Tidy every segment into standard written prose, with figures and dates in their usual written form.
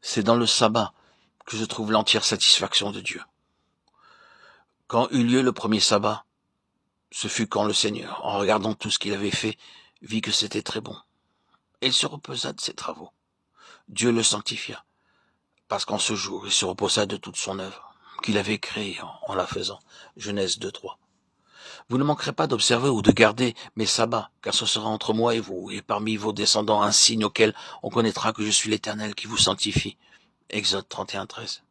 C'est dans le sabbat que je trouve l'entière satisfaction de Dieu. Quand eut lieu le premier sabbat, ce fut quand le Seigneur, en regardant tout ce qu'il avait fait, vit que c'était très bon. Et il se reposa de ses travaux. Dieu le sanctifia, parce qu'en ce jour, il se reposa de toute son œuvre, qu'il avait créée en la faisant. Genèse 2:3. Vous ne manquerez pas d'observer ou de garder mes sabbats, car ce sera entre moi et vous, et parmi vos descendants un signe auquel on connaîtra que je suis l'Éternel qui vous sanctifie. Exode 31:13.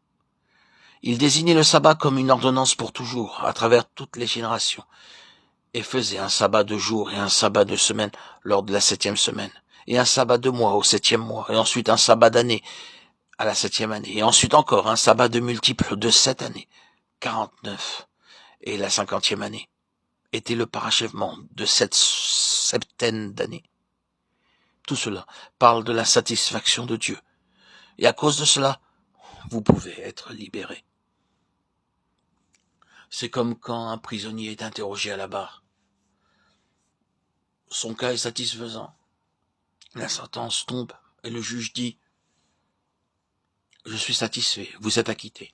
Il désignait le sabbat comme une ordonnance pour toujours, à travers toutes les générations, et faisait un sabbat de jour et un sabbat de semaine lors de la 7e semaine, et un sabbat de mois au 7e mois, et ensuite un sabbat d'année à la 7e année, et ensuite encore un sabbat de multiple de 7 années, 49, et la 50e année était le parachèvement de cette septaine d'années. Tout cela parle de la satisfaction de Dieu, et à cause de cela, vous pouvez être libérés. C'est comme quand un prisonnier est interrogé à la barre. Son cas est satisfaisant. La sentence tombe et le juge dit « Je suis satisfait, vous êtes acquitté ».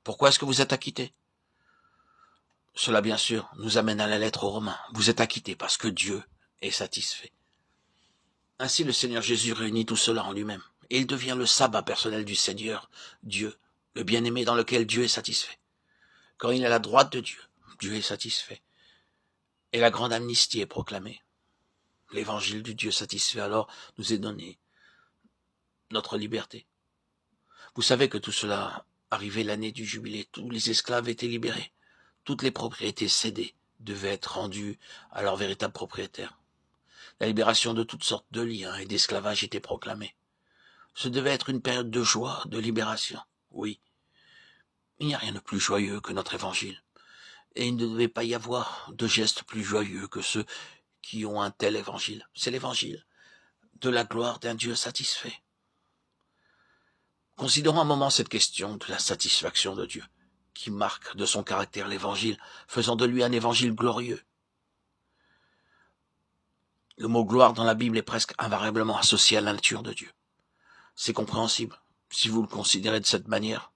Pourquoi est-ce que vous êtes acquitté? Cela, bien sûr, nous amène à la lettre aux Romains. Vous êtes acquitté parce que Dieu est satisfait. Ainsi, le Seigneur Jésus réunit tout cela en lui-même. Et il devient le sabbat personnel du Seigneur, Dieu, le bien-aimé dans lequel Dieu est satisfait. Quand il est à la droite de Dieu, Dieu est satisfait. Et la grande amnistie est proclamée. L'évangile du Dieu satisfait alors nous est donné notre liberté. Vous savez que tout cela arrivait l'année du jubilé. Tous les esclaves étaient libérés. Toutes les propriétés cédées devaient être rendues à leur véritable propriétaire. La libération de toutes sortes de liens et d'esclavage était proclamée. Ce devait être une période de joie, de libération. Oui. Il n'y a rien de plus joyeux que notre évangile. Et il ne devait pas y avoir de gestes plus joyeux que ceux qui ont un tel évangile. C'est l'évangile de la gloire d'un Dieu satisfait. Considérons un moment cette question de la satisfaction de Dieu, qui marque de son caractère l'évangile, faisant de lui un évangile glorieux. Le mot gloire dans la Bible est presque invariablement associé à la nature de Dieu. C'est compréhensible, si vous le considérez de cette manière.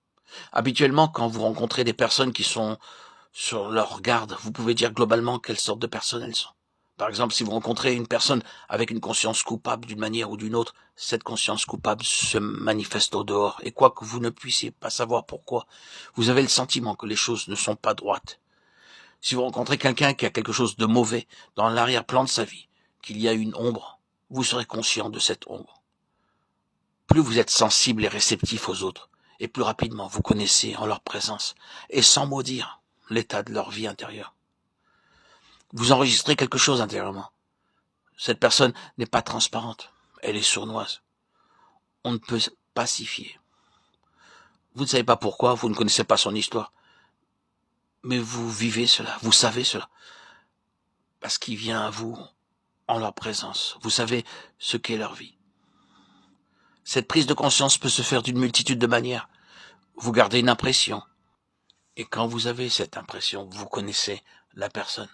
Habituellement, quand vous rencontrez des personnes qui sont sur leur garde, vous pouvez dire globalement quelle sorte de personnes elles sont. Par exemple, si vous rencontrez une personne avec une conscience coupable d'une manière ou d'une autre, cette conscience coupable se manifeste au dehors, et quoi que vous ne puissiez pas savoir pourquoi, vous avez le sentiment que les choses ne sont pas droites. Si vous rencontrez quelqu'un qui a quelque chose de mauvais dans l'arrière-plan de sa vie, qu'il y a une ombre, vous serez conscient de cette ombre. Plus vous êtes sensible et réceptif aux autres, et plus rapidement vous connaissez en leur présence, et sans mot dire, l'état de leur vie intérieure. Vous enregistrez quelque chose intérieurement. Cette personne n'est pas transparente, elle est sournoise. On ne peut pas s'y fier. Vous ne savez pas pourquoi, vous ne connaissez pas son histoire. Mais vous vivez cela, vous savez cela. Parce qu'il vient à vous en leur présence. Vous savez ce qu'est leur vie. Cette prise de conscience peut se faire d'une multitude de manières. Vous gardez une impression. Et quand vous avez cette impression, vous connaissez la personne.